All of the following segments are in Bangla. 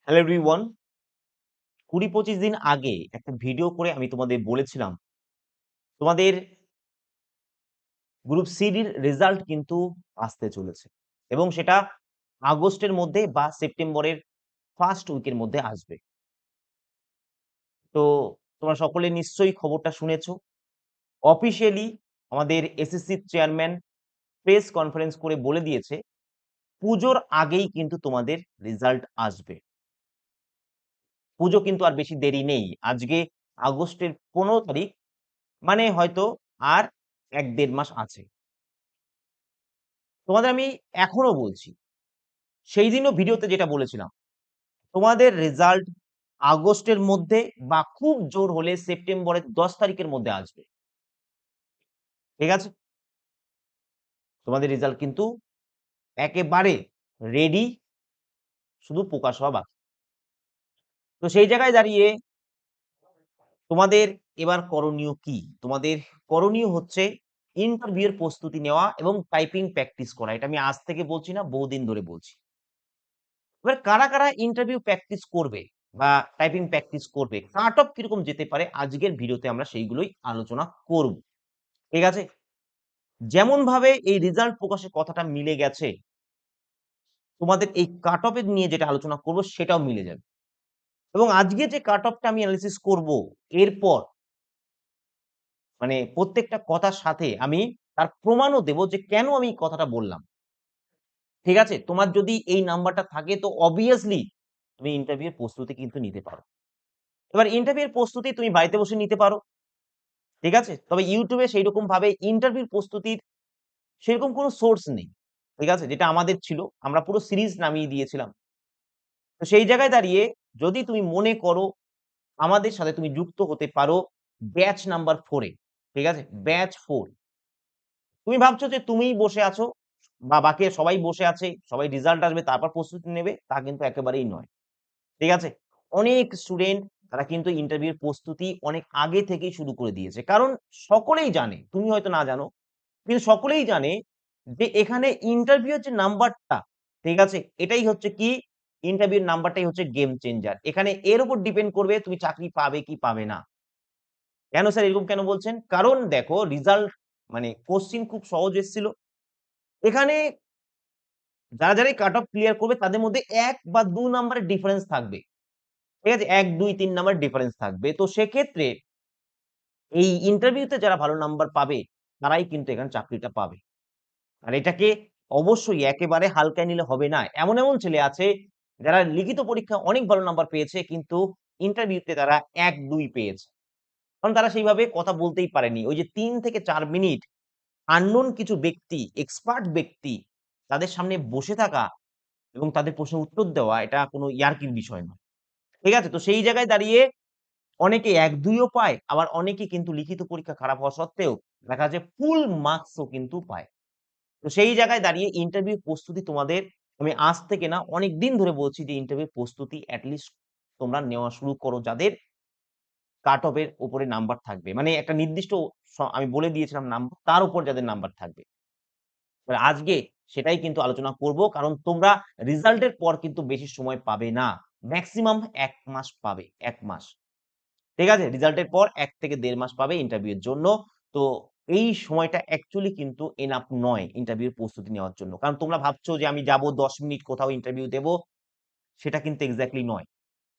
Hello everyone. ২০-২৫ দিন আগে একটা ভিডিও করে আমি তোমাদের বলেছিলাম, তোমাদের গ্রুপ সিডির রেজাল্ট কিন্তু আসতে চলেছে এবং সেটা আগস্টের মধ্যে বা সেপ্টেম্বরের ফার্স্ট উইকের মধ্যে আসবে। তো তোমরা সকলে নিশ্চয়ই খবরটা শুনেছো। অফিসিয়ালি আমাদের এসএসসির চেয়ারম্যান প্রেস কনফারেন্স করে বলে দিয়েছে, পুজোর আগেই কিন্তু তোমাদের রেজাল্ট আসবে। পুজো কিন্তু আর বেশি দেরি নেই। আজকে আগস্টের ১৫ তারিখ, মানে হয়তো আর ১-১.৫ মাস আছে। তোমাদের আমি এখনো বলছি, সেই দিনও ভিডিওতে যেটা বলেছিলাম, তোমাদের রেজাল্ট আগস্টের মধ্যে বা খুব জোর হলে সেপ্টেম্বরের ১০ তারিখের মধ্যে আসবে। ঠিক আছে? তোমাদের রেজাল্ট কিন্তু একেবারে রেডি, শুধু প্রকাশ হওয়া বাকি। তো সেই জায়গায় দাঁড়িয়ে তোমাদের এবার করণীয় কি? তোমাদের করণীয় হচ্ছে ইন্টারভিউ এর প্রস্তুতি নেওয়া এবং টাইপিং প্র্যাকটিস করা। এটা আমি আজ থেকে বলছি না, বহুদিন ধরে বলছি। এবার কারা ইন্টারভিউ প্র্যাকটিস করবে বা টাইপিং প্র্যাকটিস করবে, কাট অফ কিরকম যেতে পারে আজকের ভিডিওতে আমরা সেইগুলোই আলোচনা করব। ঠিক আছে? যেমন ভাবে এই রেজাল্ট প্রকাশের কথাটা মিলে গেছে, তোমাদের এই কাট অফ এর নিয়ে যেটা আলোচনা করব সেটাও মিলে যাবে। এবং আজকে যে কাট অফটা আমি অ্যানালিসিস করব, এরপর মানে প্রত্যেকটা কথার সাথে আমি তার প্রমাণও দেব যে কেন আমি এই কথাটা বললাম। ঠিক আছে? তোমার যদি এই নাম্বারটা থাকে তো obviously তুমি ইন্টারভিউ এর প্রস্তুতি কিন্তু নিতে পারো। এবার ইন্টারভিউ এর প্রস্তুতি তুমি বাড়িতে বসে নিতে পারো। ঠিক আছে? তবে YouTube এ সেইরকম ভাবে ইন্টারভিউ প্রস্তুতির সেরকম কোনো সোর্স নেই। ঠিক আছে? যেটা আমাদের ছিল। আমরা পুরো সিরিজ নামিয়ে দিয়েছিলাম। তো সেই জায়গায় দাঁড়িয়ে যদি তুমি মনে করো আমাদের সাথে তুমি যুক্ত হতে পারো ব্যাচ নাম্বার 4 এ। ঠিক আছে? ব্যাচ 4। তুমি ভাবছো যে তুমিই বসে আছো বা বাকি সবাই বসে আছে, সবাই রেজাল্ট আসবে তারপর প্রস্তুতি নেবে, তা কিন্তু একেবারেই নয়। ঠিক আছে? অনেক স্টুডেন্ট তারা কিন্তু ইন্টারভিউ এর প্রস্তুতি অনেক আগে থেকেই শুরু করে দিয়েছে। কারণ সকলেই জানে, তুমি হয়তো না জানো, কিন্তু সকলেই জানে যে এখানে ইন্টারভিউ এর যে নাম্বারটা, ঠিক আছে? এটাই হচ্ছে কি, ইন্টারভিউ এর নাম্বারটাই হচ্ছে গেম চেঞ্জার। এখানে এর উপর ডিপেন্ড করবে তুমি চাকরি পাবে কি পাবে না। কেন স্যার এরকম কেন বলছেন? কারণ দেখো রেজাল্ট মানে কোয়েশ্চেন খুব সহজ এসেছিল। এখানে যারা কাট অফ ক্লিয়ার করবে তাদের মধ্যে ১ বা ২ নাম্বারের ডিফারেন্স থাকবে। ঠিক আছে? ১, ২, ৩ নাম্বার ডিফারেন্স থাকবে। তো সেক্ষেত্রে এই ইন্টারভিউতে যারা ভালো নাম্বার পাবে, তারাই কিন্তু এখানে চাকরিটা পাবে। আর এটাকে অবশ্যই একেবারে হালকায় নিলে হবে না। এমন ছেলে আছে যারা লিখিত পরীক্ষায় অনেক ভালো নাম্বার পেয়েছে কিন্তু ইন্টারভিউতে তারা ১, ২ পেয়েছে। কারণ তারা সেইভাবে কথা বলতেই পারেনি। ওই যে ৩ থেকে ৪ মিনিট unknown কিছু ব্যক্তি, এক্সপার্ট ব্যক্তি তাদের সামনে বসে থাকা এবং তাদের প্রশ্নের উত্তর দেওয়া, এটা কোনো ইয়ার্কির বিষয় নয়। ঠিক আছে? তো সেই জায়গায় দাঁড়িয়ে অনেকে ১-২ ও পায়, আবার অনেকে কিন্তু লিখিত পরীক্ষা খারাপ হওয়া সত্ত্বেও দেখা যায় ফুল মার্কসও কিন্তু পায়। তো সেই জায়গায় দাঁড়িয়ে ইন্টারভিউ প্রস্তুতি তোমাদের আমি আজ থেকে না অনেকদিন ধরে বলছি যে ইন্টারভিউ প্রস্তুতি এট লিস্ট তোমরা নেওয়া শুরু করো যাদের কাট অফ এর উপরে নাম্বার থাকবে। মানে একটা নির্দিষ্ট আমি বলে দিয়েছিলাম নাম্বার, তার উপর যাদের নাম্বার থাকবে। এবার আজকে সেটাই কিন্তু আলোচনা করব। কারণ তোমরা রেজাল্টের পর কিন্তু বেশি সময় পাবে না। মেক্সিমাম ১ মাস পাবে, ১ মাস। ঠিক আছে? রেজাল্টের পর ১ থেকে ১.৫ মাস পাবে ইন্টারভিউ এর জন্য। তো এই সময়টা অ্যাকচুয়ালি কিন্তু এনাফ নয় ইন্টারভিউ এর প্রস্তুতি নেওয়ার জন্য। কারণ তোমরা ভাবছো যে আমি যাবো ১০ মিনিট কোথাও ইন্টারভিউ দেব, সেটা কিন্তু এক্সাক্টলি নয়।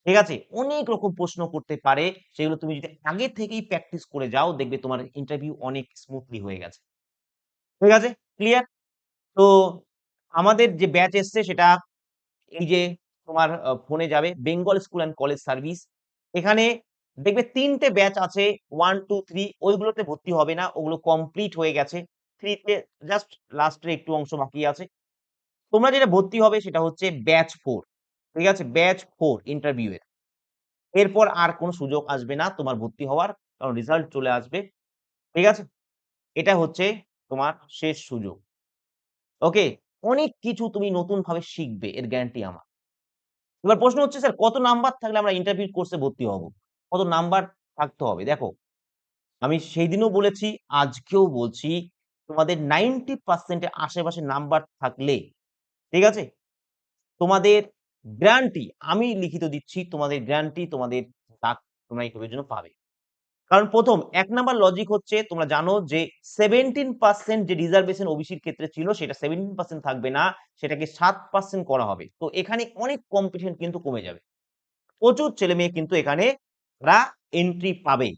ঠিক আছে? অনেক রকম প্রশ্ন করতে পারে। সেগুলো তুমি যদি আগে থেকেই প্র্যাকটিস করে যাও, দেখবে তোমার ইন্টারভিউ অনেক স্মুথলি হয়ে গেছে। ঠিক আছে? ক্লিয়ার? তো আমাদের যে ব্যাচ এসছে সেটা এই যে তোমার ফোনে যাবে Bengal school and college service. এখানে দেখবে ৩ টে ব্যাচ আছে ১, ২, ৩ ওইগুলোতে ভর্তি হবে না। ওগুলো কমপ্লিট হয়ে গেছে। ৩ তে জাস্ট লাস্টের একটু অংশ বাকি আছে। তোমরা যেটা ভর্তি হবে সেটা হচ্ছে ব্যাচ ৪। ঠিক আছে? ব্যাচ ৪ ইন্টারভিউ এর। এরপর আর কোন সুযোগ আসবে না তোমার ভর্তি হওয়ার। কারণ রেজাল্ট চলে আসবে। ঠিক আছে? এটা হচ্ছে তোমার শেষ সুযোগ। ওকে? অনেক কিছু তুমি নতুনভাবে শিখবে, এর গ্যারান্টি আমার। এবার প্রশ্ন হচ্ছে স্যার কত নাম্বার থাকলে আমরা ইন্টারভিউ কোর্সে ভর্তি হব? কত নাম্বার থাকতে হবে? দেখো, আমি সেইদিনও বলেছি, আজকেও বলছি, তোমাদের 90% এর আশেপাশে নাম্বার থাকলে, ঠিক আছে? তোমাদের গ্যারান্টি আমি লিখিত দিচ্ছি, তোমাদের গ্যারান্টি, তোমাদের ডাক তোমরা ইন্টারভিউর জন্য পাবে। কারণ প্রথম ১ নাম্বার লজিক হচ্ছে তোমরা জানো যে 17% যে রিজার্ভেশন ওবিসির ক্ষেত্রে ছিল সেটা 17% থাকবে না, সেটাকে 7% করা হবে। তো এখানে অনেক কম্পিটিশন কিন্তু কমে যাবে। প্রচুর ছেলেমেয়ে কিন্তু এখানে ওরা এন্ট্রি পাবে।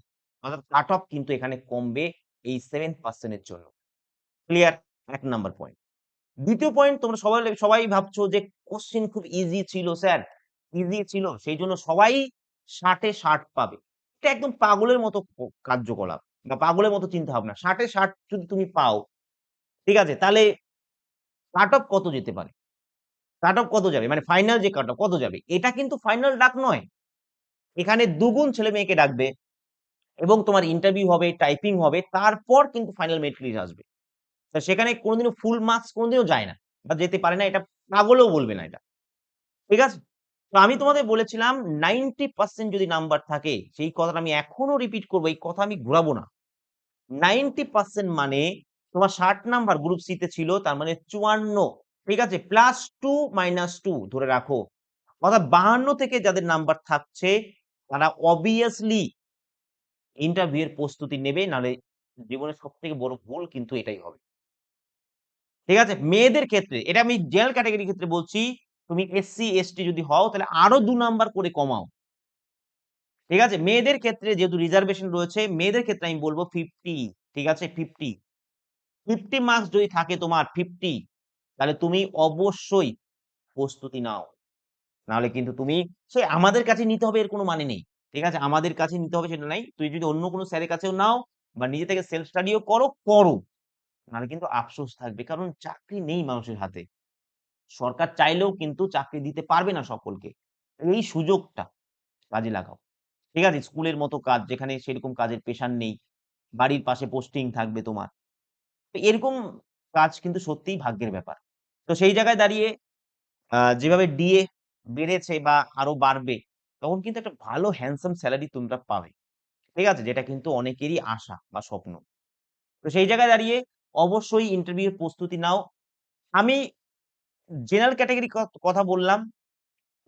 অর্থাৎ কাট অফ কিন্তু এখানে কমবে এই 7% এর জন্য। ক্লিয়ার? ১ number point. ২য় পয়েন্ট, তোমরা সবাই ভাবছো যে কোশ্চেন খুব ইজি ছিল স্যার, ইজি ছিল সেই জন্য সবাই ৬০ এ ৬০ পাবে। এটা একদম পাগলের মতো কার্যকলাপ বা পাগলের মতো চিন্তাভাবনা। ৬০ এ ৬০ যদি তুমি পাও, ঠিক আছে? তাহলে কাট অফ কত যেতে পারে? কাট অফ কত যাবে? মানে ফাইনাল যে কাট অফ কত যাবে? এটা কিন্তু ফাইনাল ডাক নয়। এখানে দ্বিগুণ ছেলেমেয়েকে ডাকবে এবং তোমার ইন্টারভিউ হবে, টাইপিং হবে, তারপর কিন্তু ফাইনাল মেরিট লিস্ট আসবে। তা সেখানে কোনদিনও ফুল মার্কস কোনদিনও যায় না বা যেতে পারে না, এটা পাগলেও বলবে না এটা। ঠিক আছে? তো আমি তোমাদের বলেছিলাম 90% যদি নাম্বার থাকে, সেই কথাটা আমি এখনো রিপিট করব। এই কথা আমি ঘুরাবো না। 90% মানে তোমার ৬০ নাম্বার গ্রুপ সি তে ছিল, তার মানে ৫৪। ঠিক আছে? প্লাস 2 মাইনাস 2 ধরে রাখো। অর্থাৎ ৫২ থেকে যাদের নাম্বার থাকছে তারা অবভিয়াসলি ইন্টারভিউ এর প্রস্তুতি নেবে, নাহলে জীবনের সবথেকে বড় ভুল কিন্তু এটাই হবে। ঠিক আছে? মেয়েদের ক্ষেত্রে এটা আমি জেনারেল ক্যাটেগরির ক্ষেত্রে বলছি, তুমি এসসি, এসটি যদি হও তাহলে আরো ২ নাম্বার করে কমাও। ঠিক আছে? মেয়েদের ক্ষেত্রে যেহেতু রিজার্ভেশন রয়েছে, মেয়েদের ক্ষেত্রে আমি বলব 50, ঠিক আছে? 50, 50 মার্কস যদি থাকে তোমার 50, তাহলে তুমি অবশ্যই প্রস্তুতি নাও। নাহলে কিন্তু তুমি সে আমাদের কাছে নিতে হবে এর কোনো মানে নেই। ঠিক আছে? আমাদের কাছে নিতে হবে সেটা নাই। তুমি যদি অন্য কোনো স্যারের কাছেও নাও বা নিজে থেকে সেলফ স্টাডিও করো, করো। নাহলে কিন্তু আফসোস থাকবে। কারণ চাকরি নেই মানুষের হাতে। সরকার চাইলেও কিন্তু চাকরি দিতে পারবে না সকলকে। এই সুযোগটা কাজে লাগাও। ঠিক আছে? স্কুলের মতো কাজ যেখানে সেরকম কাজের প্রেশার নেই। বাড়ির পাশে পোস্টিং থাকবে তোমার। তো এরকম কাজ কিন্তু সত্যিই ভাগ্যের ব্যাপার। তো সেই জায়গায় দাঁড়িয়ে যেভাবে ডিএ বেড়েছে বা আরো বাড়বে, তখন কিন্তু একটা ভালো হ্যান্ডসাম সেলারি তোমরা পাবে। ঠিক আছে? যেটা কিন্তু অনেকেরই আশা বা স্বপ্ন। তো সেই জায়গায় দাঁড়িয়ে অবশ্যই ইন্টারভিউ এর প্রস্তুতি নাও। আমি জেনারেল ক্যাটেগরি কথা বললাম।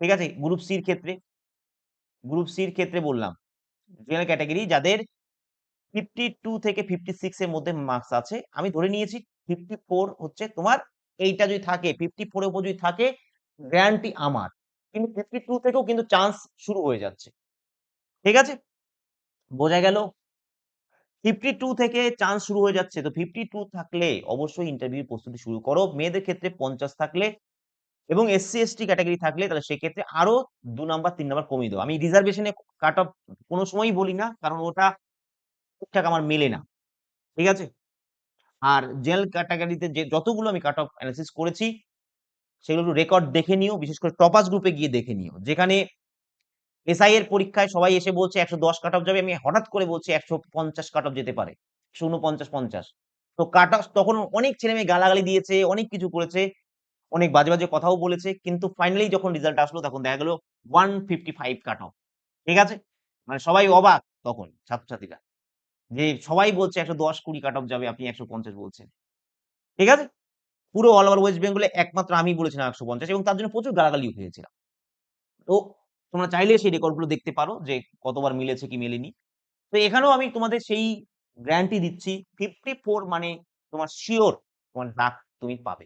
ঠিক আছে? গ্রুপ সির ক্ষেত্রে বললাম। জেনারেল ক্যাটেগরি যাদের 52 থেকে 56 এর মধ্যে মার্কস আছে। আমি ধরে নিয়েছি 54 হচ্ছে তোমার, এইটা যদি থাকে 54 এর উপর যদি থাকে, গ্যারান্টি আমার। কিন্তু 52 থেকেও কিন্তু চান্স শুরু হয়ে যাচ্ছে। ঠিক আছে? বোঝা গেল? 52 থেকে চান্স শুরু হয়ে যাচ্ছে। তো 52 থাকলে অবশ্যই ইন্টারভিউ প্রস্তুতি শুরু করো। মেয়েদের ক্ষেত্রে 50 থাকলে এবং এসসি, এসটি ক্যাটেগরি থাকলে তাহলে সেক্ষেত্রে আরো ২ নাম্বার ৩ নাম্বার কমিয়ে দাও। আমি রিজার্ভেশন এ কাট অফ কোন সময়ই বলি না। কারণ ওটা ঠিকঠাক আমার মেলে না। ঠিক আছে? আর জেনারেল ক্যাটেগরিতে যে যতগুলো আমি কাট অফ এনালাইসিস করেছি, সেগুলো একটু রেকর্ড দেখে নিও। বিশেষ করে টপাস গ্রুপে গিয়ে দেখে নিও। যেখানে এসআই এর পরীক্ষায় সবাই এসে বলছে ১১০ কাট অফ যাবে। আমি হঠাৎ করে বলছি ১৫০ কাট অফ যেতে পারে। ১৪৯, ৫০। তো কাট অফ তখন অনেক ছেলেমেয়ে গালাগালি দিয়েছে, অনেক কিছু করেছে, অনেক বাজে, বাজে কথাও বলেছে। কিন্তু ফাইনালি যখন রেজাল্ট আসলো তখন দেখা গেল 155 কাট অফ। ঠিক আছে? মানে সবাই অবাক তখন ছাত্রছাত্রীরা। যে সবাই বলছে ১১০-২০ কাট অফ যাবে, আপনি ১৫০ বলছেন। ঠিক আছে? পুরো অল ওভার ওয়েস্ট বেঙ্গলে একমাত্র আমিই বলেছিলাম ১৫০ এবং তার জন্য প্রচুর গালাগালিও খেয়েছিলাম। তো তোমরা চাইলে সেই রেকর্ড গুলো দেখতে পারো যে কতবার মিলেছে কি মেলেনি। তো এখানেও আমি তোমাদের সেই গ্যারান্টি দিচ্ছি 54 মানে তোমার সিওর তোমার ডাক তুমি পাবে।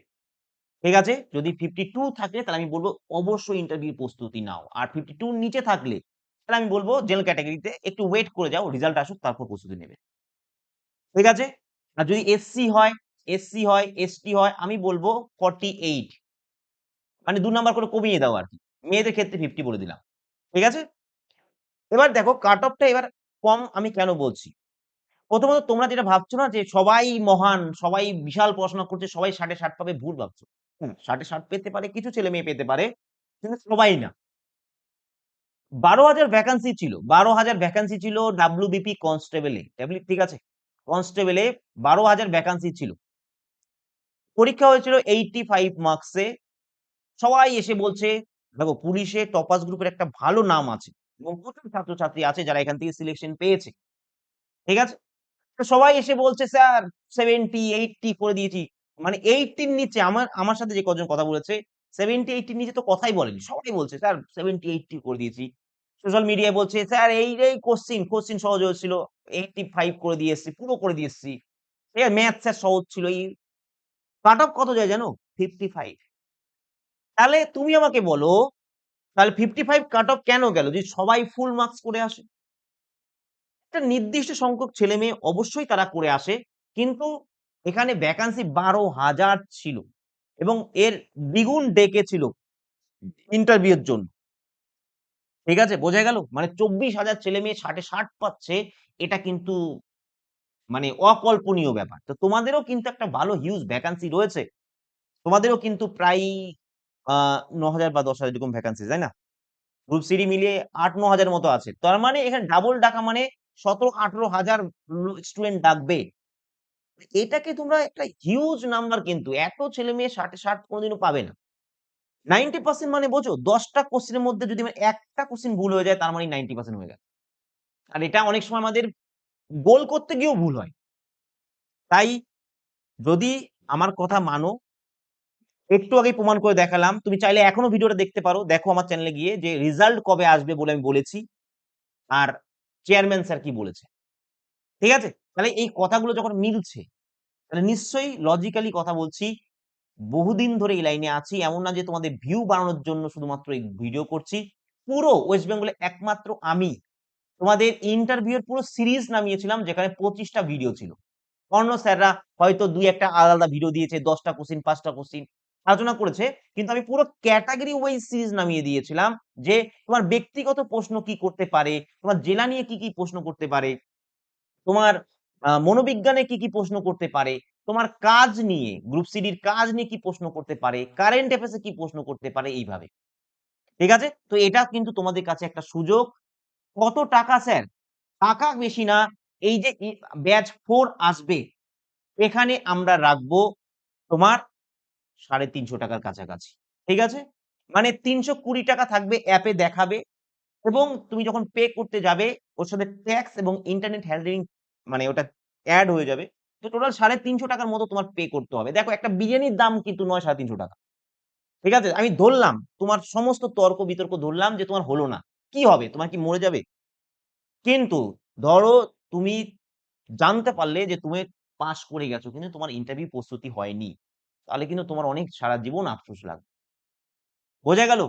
ঠিক আছে? যদি 52 থাকে তাহলে আমি বলব অবশ্যই ইন্টারভিউ প্রস্তুতি নাও। আর 52 র নিচে থাকলে তাহলে আমি বলব জেনারেল ক্যাটেগরিতে একটু ওয়েট করে যাও। রেজাল্ট আসুক তারপর প্রস্তুতি নেবে। ঠিক আছে? আর যদি এসসি হয়, এসটি হয় আমি বলব 48 মানে ২ নাম্বার করে কমিয়ে দাও আরকি। মেয়েদের ক্ষেত্রে 50 বলে দিলাম। ঠিক আছে? এবার দেখো কাট অফটা এবার কম আমি কেন বলছি? প্রথমত তোমরা যেটা ভাবছো না যে সবাই মহান, সবাই বিশাল পড়াশোনা করছে, সবাই ৬০ এ ৬০ পাবে, ভুল ভাবছো। ৬০ এ ৬০ পেতে পারে, কিছু ছেলেমেয়ে পেতে পারে। কিন্তু সবাই না। ১২,০০০ ভ্যাকান্সি ছিল। ১২,০০০ ভ্যাকান্সি ছিল ডাব্লিউবিপি কনস্টেবল এ। ঠিক আছে? কনস্টেবল এ ১২,০০০ ভ্যাকান্সি ছিল। পরীক্ষা হয়েছিল 85 মার্কস এ। সবাই এসে বলছে, দেখো পুলিশে টপার্স গ্রুপের একটা ভালো নাম আছে এবং প্রচুর ছাত্রছাত্রী আছে যারা এখান থেকে সিলেকশন পেয়েছে। ঠিক আছে? তো সবাই এসে বলছে, "স্যার 70, 80 করে দিয়েছি।" মানে 80 র নিচে আমার আমার সাথে যে কজন কথা বলেছে 70-80 নিচে তো কথাই বলেনি। সবাই বলছে স্যার 70-80 করে দিয়েছি। সোশ্যাল মিডিয়ায় বলছে স্যার এই কোশ্চেন সহজ হয়েছিল। 85 করে দিয়ে এসেছি, পুরো করে দিয়ে এসেছি। ঠিক আছে? ম্যাথ স্যার সহজ ছিল। এই কাট অফ কত যায় জানো? 55। তাহলে তুমি আমাকে বলো, তাহলে 55 কাট অফ কেন গেল? যদি সবাই ফুল মার্কস করে আসে। একটা নির্দিষ্ট সংখ্যক ছেলেমেয়ে অবশ্যই তারা করে আসে। কিন্তু এখানে ভ্যাকান্সি 12,000 ছিল এবং এর দ্বিগুণ ডেকেছিল ইন্টারভিউ এর জন্য। ঠিক আছে? বোঝা গেল? মানে 24,000 ছেলেমেয়ে 60 এ 60 পাচ্ছে। এটা কিন্তু মানে অকল্পনীয় ব্যাপার। তো তোমাদেরও কিন্তু একটা ভালো হিউজ ভ্যাকান্সি রয়েছে। তোমাদেরও কিন্তু প্রায় আ 9,000 বা 10,000 এরকম ভ্যাকান্সি, তাই না? গ্রুপ সি ডি মিলিয়ে ৮-৯ হাজার মতো আছে। তার মানে এখানে ডাবল ডাকা মানে ১৭-১৮ হাজার স্টুডেন্ট ডাকবে। এটাকে তোমরা একটা হিউজ নাম্বার কিন্তু। এত ছেলেমেয়ে 60 এ 60 কোনদিনও পাবে না। 90% মানে বোঝো ১০ টা কোয়েশ্চেনের মধ্যে যদি আমার একটা কোয়েশ্চেন ভুল হয়ে যায় তার মানে 90% হয়ে গেল। আর এটা অনেক সময় আমাদের গোল করতে গিয়েও ভুল হয়। তাই যদি আমার কথা মানো, একটু আগেই প্রমাণ করে দেখালাম। তুমি চাইলে এখনো ভিডিওটা দেখতে পারো। দেখো আমার চ্যানেলে গিয়ে যে রেজাল্ট কবে আসবে বলে আমি বলেছি। আর চেয়ারম্যান স্যার কি বলেছে। ঠিক আছে? তাহলে এই কথাগুলো যখন মিলছে, তাহলে নিশ্চয়ই লজিক্যালি কথা বলছি। বহুদিন ধরে এই লাইনে আছি। এমন না যে তোমাদের ভিউ বাড়ানোর জন্য শুধুমাত্র এই ভিডিও করছি। পুরো ওয়েস্ট বেঙ্গলে একমাত্র আমি তোমাদের ইন্টারভিউ এর পুরো সিরিজ নামিয়েছিলাম যেখানে 25 টা ভিডিও ছিল। অন্য স্যাররা হয়তো ২-১ টা আলাদা আলাদা ভিডিও দিয়েছে, ১০ টা কোশ্চেন, ৫ টা কোশ্চেন আলোচনা করেছে। কিন্তু আমি পুরো ক্যাটেগরি ওয়াইজ সিরিজ নামিয়ে দিয়েছিলাম যে তোমার ব্যক্তিগত প্রশ্ন কি করতে পারে, তোমার জেলা নিয়ে কি প্রশ্ন করতে পারে, তোমার মনোবিজ্ঞানে কি প্রশ্ন করতে পারে, তোমার কাজ নিয়ে গ্রুপ সিডির কাজ নিয়ে কি প্রশ্ন করতে পারে, কারেন্ট অ্যাফেয়ার্স এ কি প্রশ্ন করতে পারে এইভাবে। ঠিক আছে? তো এটা কিন্তু তোমাদের কাছে একটা সুযোগ। কত টাকা স্যার? টাকা বেশি না। এই যে ব্যাচ 4 আসবে এখানে আমরা রাখবো তোমার ৳৩৫০ কাছাকাছি। ঠিক আছে? মানে ৳৩২০ থাকবে অ্যাপে দেখাবে এবং তুমি যখন পে করতে যাবে ওর সাথে ট্যাক্স এবং ইন্টারনেট হ্যান্ডলিং মানে ওটা এড হয়ে যাবে। তো টোটাল ৳৩৫০ র মতো তোমার পে করতে হবে। দেখো একটা বিরিয়ানির দাম কিন্তু নয় ৳৩৫০। ঠিক আছে? আমি ধরলাম তোমার সমস্ত তর্ক-বিতর্ক ধরলাম যে তোমার হলো না। কি হবে? তোমার কি মরে যাবে? কিন্তু ধরো তুমি জানতে পারলে যে তুমি পাস করে গেছো কিন্তু তোমার ইন্টারভিউ প্রস্তুতি হয়নি। তাহলে কিন্তু তোমার অনেক সারা জীবন আফসোস লাগবে। বোঝা গেল?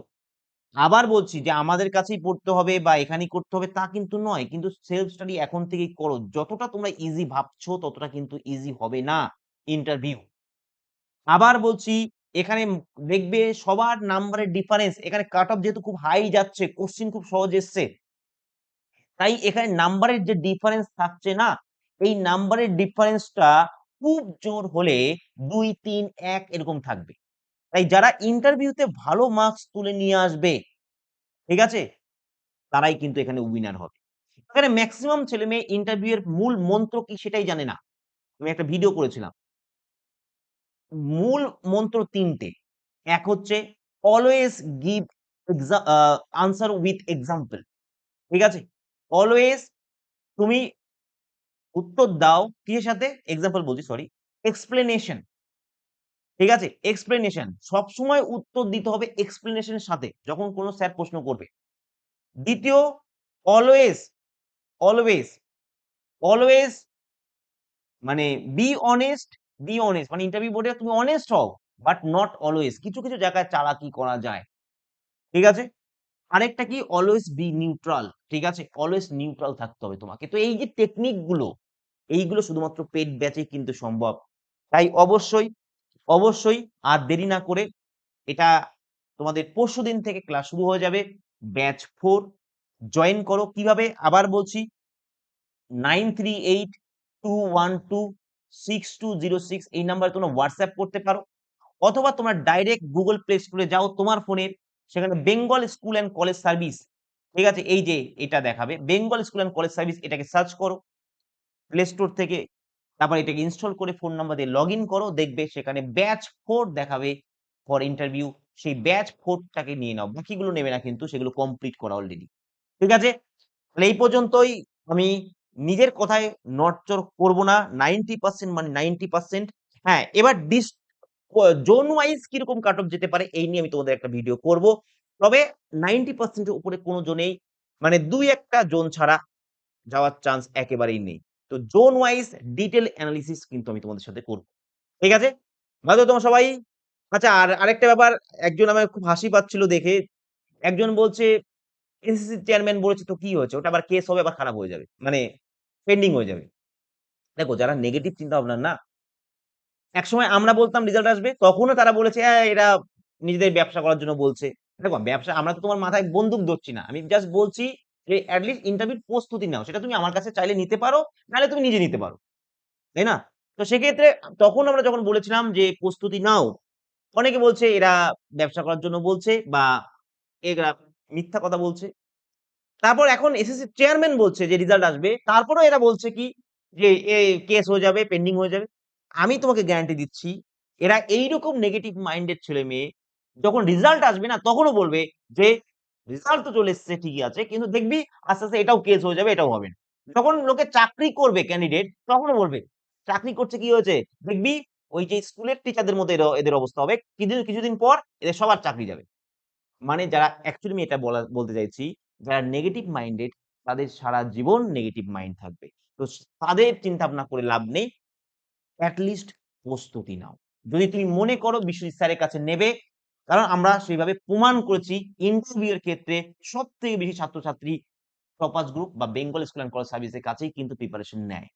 আবার বলছি যে আমাদের কাছেই পড়তে হবে বা এখানেই করতে হবে তা কিন্তু নয়। কিন্তু সেলফ স্টাডি এখন থেকেই করো। যতটা তোমরা ইজি ভাবছো ততটা কিন্তু ইজি হবে না ইন্টারভিউ। আবার বলছি এখানে দেখবে সবার নাম্বারের ডিফারেন্স এখানে কাট অফ যেহেতু খুব হাই যাচ্ছে, কোশ্চেন খুব সহজ এসছে। তাই এখানে নাম্বারের যে ডিফারেন্স থাকছে না, এই নাম্বারের ডিফারেন্সটা খুব জোর হলে ২, ৩, ১ এরকম থাকবে। তাই যারা ইন্টারভিউতে ভালো মার্কস তুলে নিয়ে আসবে, ঠিক আছে? তারাই কিন্তু এখানে উইনার হবে। এখানে মেক্সিমাম ছেলেমেয়ে ইন্টারভিউ এর মূল মন্ত্র কি সেটাই জানে না। আমি একটা ভিডিও করেছিলাম। মূল মন্ত্র ৩ টে। এক হচ্ছে always give answer with example. ঠিক আছে? অলওয়েজ তুমি উত্তর দাও কিসের সাথে? এক্সাম্পল বলছি সরি। এক্সপ্লেনেশন। ঠিক আছে? এক্সপ্লেনেশন। সবসময় উত্তর দিতে হবে এক্সপ্লেনেশন এর সাথে যখন কোন স্যার প্রশ্ন করবে। দ্বিতীয় অলওয়েজ, অলওয়েজ, অলওয়েজ মানে বি অনেস্ট, বি অনেস্ট মানে ইন্টারভিউ বোর্ডে তুমি অনেস্ট হও। But not always. কিছু জায়গায় চালাকি করা যায়। ঠিক আছে? আরেকটা কি অলওয়েজ বি নিউট্রাল। ঠিক আছে? অলওয়েজ নিউট্রাল থাকতে হবে তোমাকে। তো এই যে টেকনিক গুলো, এইগুলো শুধুমাত্র পেইড ব্যাচেই কিন্তু সম্ভব। তাই অবশ্যই আর দেরি না করে এটা তোমাদের পরশুদিন থেকে ক্লাস শুরু হয়ে যাবে। ব্যাচ 4 জয়েন করো। কিভাবে? আবার বলছি 9382126206 এই নাম্বারে তোমরা WhatsApp করতে পারো। অথবা তোমরা ডাইরেক্ট Google Play Store এ যাও তোমার ফোনের সেখানে Bengal school and college service ঠিক আছে? এই যে এটা দেখাবে Bengal school and college service এটাকে সার্চ করো। প্লে স্টোর থেকে তারপর এটাকে ইনস্টল করে ফোন নাম্বার দিয়ে লগইন করো। দেখবে সেখানে ব্যাচ 4 দেখাবে ফর ইন্টারভিউ। সেই ব্যাচ 4 টাকে নিয়ে নাও। বাকিগুলো নেবে না কিন্তু সেগুলো কমপ্লিট করা অলরেডি। ঠিক আছে? তাহলে এই পর্যন্তই আমি নিজের কথায় নড়চড় করব না। 90% মানে 90% হ্যাঁ, এবার জোন ওয়াইজ কিরকম কাট অফ যেতে পারে এই নিয়ে আমি তোমাদের একটা ভিডিও করব। তবে 90% এর উপরে কোন জোনেই মানে ২-১ টা জোন ছাড়া যাওয়ার চান্স একেবারেই নেই। তো জোন ওয়াইজ ডিটেইল এনালিসিস কিন্তু আমি তোমাদের সাথে করব। ঠিক আছে? ভালো তো তোমরা সবাই? আচ্ছা আর আরেকটা ব্যাপার একজন আমার খুব হাসি পাচ্ছিল দেখে। একজন বলছে এসএসসি চেয়ারম্যান বলেছে তো কি হয়েছে? ওটা আবার কেস হবে আবার খারাপ হয়ে যাবে। মানে পেন্ডিং হয়ে যাবে। দেখো যারা নেগেটিভ চিন্তা ভাবনার না, একসময় আমরা বলতাম রেজাল্ট আসবে, তখনও তারা বলেছে, এরা নিজেদের ব্যবসা করার জন্য বলছে।" দেখো ব্যবসা আমরা তো তোমার মাথায় বন্দুক ধরছি না। আমি জাস্ট বলছি যে এট লিস্ট ইন্টারভিউর প্রস্তুতি নাও। সেটা তুমি আমার কাছে চাইলে নিতে পারো, নাহলে তুমি নিজে নিতে পারো। তাই না? তো সেক্ষেত্রে তখন আমরা যখন বলেছিলাম যে প্রস্তুতি নাও, অনেকে বলছে এরা ব্যবসা করার জন্য বলছে বা এরা মিথ্যা কথা বলছে। তারপর এখন এসএসসি চেয়ারম্যান বলছে যে রিজাল্ট আসবে। তারপরেও এরা বলছে কি যে কেস হয়ে যাবে, পেন্ডিং হয়ে যাবে। আমি তোমাকে গ্যারান্টি দিচ্ছি এরা এইরকম নেগেটিভ মাইন্ডেড ছেলেমেয়ে যখন রিজাল্ট আসবে না তখনও বলবে যে রেজাল্ট তো চলে এসেছে ঠিকই আছে। কিন্তু দেখবি আস্তে, আস্তে এটাও কেস হয়ে যাবে, এটাও হবে না। যখন লোকে চাকরি করবে ক্যান্ডিডেট তখনও বলবে চাকরি করছে কি হয়েছে? দেখবি ওই যে স্কুলের টিচারদের মতো এদের অবস্থা হবে। কিছুদিন পর এদের সবার চাকরি যাবে। মানে যারা অ্যাকচুয়ালি আমি এটা বলতে চাইছি, যারা নেগেটিভ মাইন্ডেড তাদের সারা জীবন নেগেটিভ মাইন্ড থাকবে। তো তাদের চিন্তা ভাবনা করে লাভ নেই। এট লিস্ট প্রস্তুতি নাও। যদি তুমি মনে করো বিশ্বজিৎ স্যারের কাছে নেবে, কারণ আমরা সেইভাবে প্রমাণ করেছি ইন্টারভিউ এর ক্ষেত্রে সবথেকে বেশি ছাত্রছাত্রী টপার্স গ্রুপ বা Bengal school and college service এর কাছেই কিন্তু প্রিপারেশন নেয়।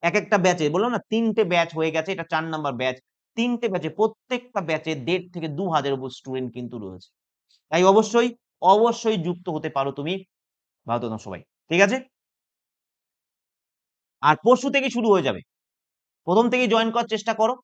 একেকটা ব্যাচে বললাম না ৩ টে ব্যাচ হয়ে গেছে। এটা ৪ নাম্বার ব্যাচ। ৩ টে ব্যাচে প্রত্যেকটা ব্যাচে ১.৫ থেকে ২,০০০ উপর স্টুডেন্ট কিন্তু রয়েছে। তাই অবশ্যই, অবশ্যই যুক্ত হতে পারো তুমি। ভালো থেকো সবাই। ঠিক আছে? আর পরশু থেকেই শুরু হয়ে যাবে। ১ম থেকেই জয়েন করার চেষ্টা করো।